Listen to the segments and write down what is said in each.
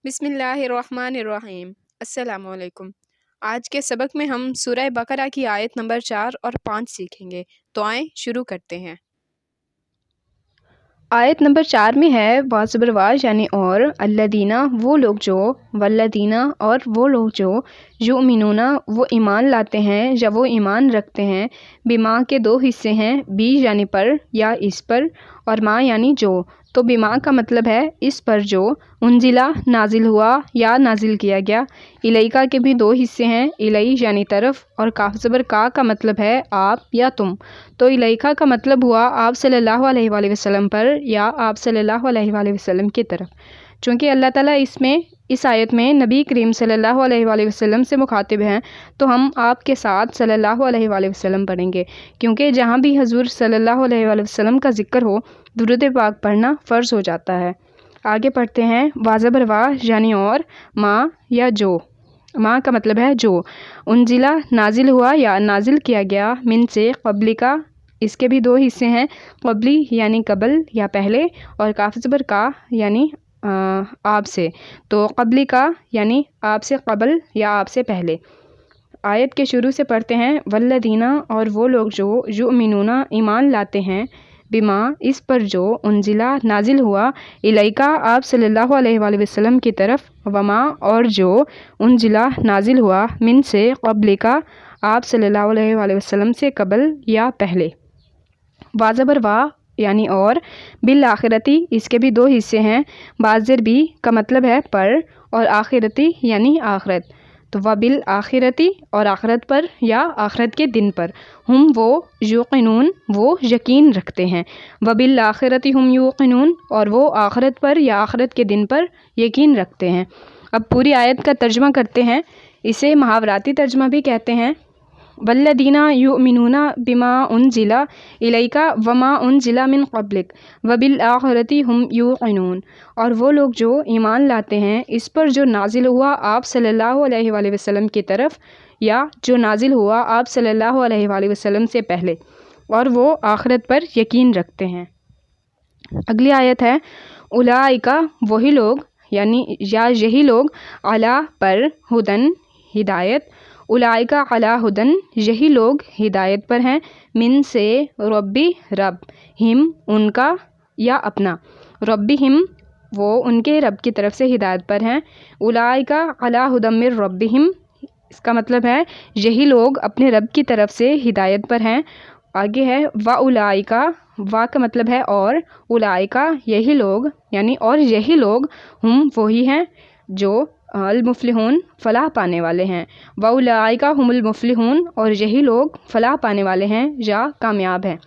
बिस्मिल्लाहिर्रहमानिर्रहीम। अस्सलामु अलैकुम। आज के सबक में हम सूरह बकरा की आयत नंबर 4 और 5 सीखेंगे। तो आएँ शुरू करते हैं। आयत नंबर 4 में है वाज़बरवाज यानी और, अल्लदीना वो लोग जो, वल्लदीना और वो लोग जो, युमिनूना वो ईमान लाते हैं या वो ईमान रखते हैं, बिमा के दो हिस्से हैं, बी यानी पर या इस पर, और माँ यानी जो। तो बिमा का मतलब है इस पर जो, उनजिला नाजिल हुआ या नाजिल किया गया। इलैका के भी दो हिस्से हैं, इलई यानी तरफ, और काफ ज़बर का मतलब है आप या तुम। तो इलैका का मतलब हुआ आप सल्लल्लाहु अलैहि वसल्लम पर या आप सल्लल्लाहु अलैहि वसल्लम की तरफ। चूँकि अल्लाह ताला इस आयत में नबी करीम सल्लल्लाहु अलैहि वसल्लम से मुखातिब हैं, तो हम आपके साथ सल्लल्लाहु अलैहि वसल्लम पढ़ेंगे, क्योंकि जहाँ भी हजूर सल्लल्लाहु अलैहि वसल्लम का जिक्र हो दुरूद पाक पढ़ना फ़र्ज़ हो जाता है। आगे पढ़ते हैं। वाज़बर वाह यानी और, माँ या जो। माँ का मतलब है जो, उनजिला नाजिल हुआ या नाजिल किया गया, मिन से क़ब्ली का, इसके भी दो हिस्से हैं, क़ब्ली यानी कबल या पहले, और काफ ज़बर का यानी आप से। तो क़ब्ली का यानी आप से क़बल या आप से पहले। आयत के शुरू से पढ़ते हैं। वल्लदीना और वो लोग जो, युमिनूना ईमान लाते हैं, बिमा इस पर जो, उनजिला नाजिल हुआ, इलैका आप सल्लल्लाहु अलैहि वसल्लम की तरफ, वमा और जो, उनजिला नाजिल हुआ, मिन से क़ब्ली का आप सल्लल्लाहु अलैहि वसल्लम से कबल या पहले। वाज़बर वाह यानी और, बिल आखिरती इसके भी दो हिस्से हैं, बाज़र भी का मतलब है पर, और आखिरती यानी आखिरत। तो वबिल आखिरती और आखिरत पर या आखिरत के दिन पर, हम वो युक़िनून वो यकीन रखते हैं, वबिल आखिरती हम युक़िनून और वो आखिरत पर या आखिरत के दिन पर यकीन रखते हैं। अब पूरी आयत का तर्जमा करते हैं। इसे मुहावराती तर्जमा भी कहते हैं। वल्लदीना युमिनूना बिमा उनजिला इलैका वमा उनजिला मिन क़ब्लिक वबिल आखिरती हुम युक़िनून, और वो लोग जो ईमान लाते हैं इस पर जो नाजिल हुआ आप सल्लल्लाहु अलैहि वसल्लम की तरफ, या जो नाजिल हुआ आप सल्लल्लाहु अलैहि वसल्लम से पहले, और वो आखिरत पर यकीन रखते हैं। अगली आयत है। उलाइका वही लोग यानी या यही लोग, अला पर, हुदन हिदायत, उलाइका अला हुदन यही लोग हिदायत पर हैं, मिन से रब्बी रब, हिम उनका या अपना, रब्बी हिम वो उनके रब की तरफ से हिदायत पर हैं। उलाइका अला हुदम मिर रब्बिहिम इसका मतलब है यही लोग अपने रब की तरफ से हिदायत पर हैं। आगे है वा उलाइका, वा का मतलब है और, उलाइका यही लोग यानी और यही लोग, हम वही हैं जो अल मुफ्लिहून फ़लाह पाने वाले हैं, व उलाइका हुमुल मुफ्लिहून और यही लोग फ़लाह पाने वाले हैं या कामयाब हैं।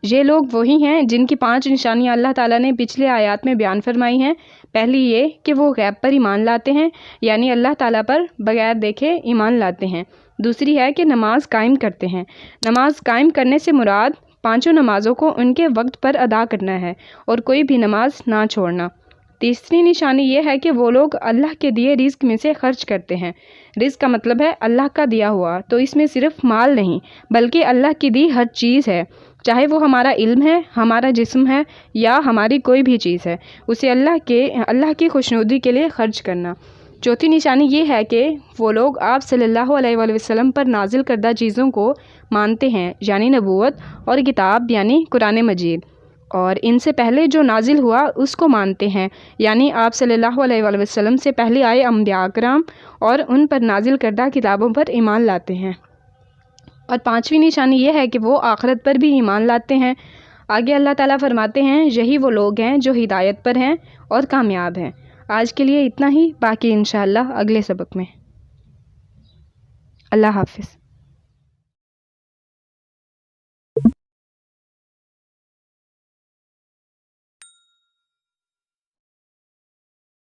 ये लोग वही हैं जिनकी 5 निशानियाँ अल्लाह ताला ने पिछले आयत में बयान फरमाई हैं। पहली ये कि वो गैब पर ईमान लाते हैं, यानी अल्लाह ताला पर बगैर देखे ईमान लाते हैं। दूसरी है कि नमाज कायम करते हैं। नमाज कायम करने से मुराद 5 नमाज़ों को उनके वक्त पर अदा करना है और कोई भी नमाज ना छोड़ना। तीसरी निशानी ये है कि वो लोग अल्लाह के दिए रिज़्क में से खर्च करते हैं। रिज़्क का मतलब है अल्लाह का दिया हुआ, तो इसमें सिर्फ माल नहीं बल्कि अल्लाह की दी हर चीज़ है, चाहे वो हमारा इल्म है, हमारा जिस्म है या हमारी कोई भी चीज़ है, उसे अल्लाह की खुशनुदी के लिए खर्च करना। चौथी निशानी ये है कि वो लोग आप सल्लल्लाहु अलैहि वसल्लम पर नाजिल करदा चीज़ों को मानते हैं, यानी नबूवत और किताब यानी कुरान मजीद, और इनसे पहले जो नाजिल हुआ उसको मानते हैं, यानी आप सल्लल्लाहु अलैहि वसल्लम से पहले आए अंबिया कराम और उन पर नाजिल करदा किताबों पर ईमान लाते हैं। और 5वीं निशानी ये है कि वो आखिरत पर भी ईमान लाते हैं। आगे अल्लाह ताला फरमाते हैं यही वो लोग हैं जो हिदायत पर हैं और कामयाब हैं। आज के लिए इतना ही, बाकी इंशाअल्लाह अगले सबक में। अल्लाह हाफ़िज़।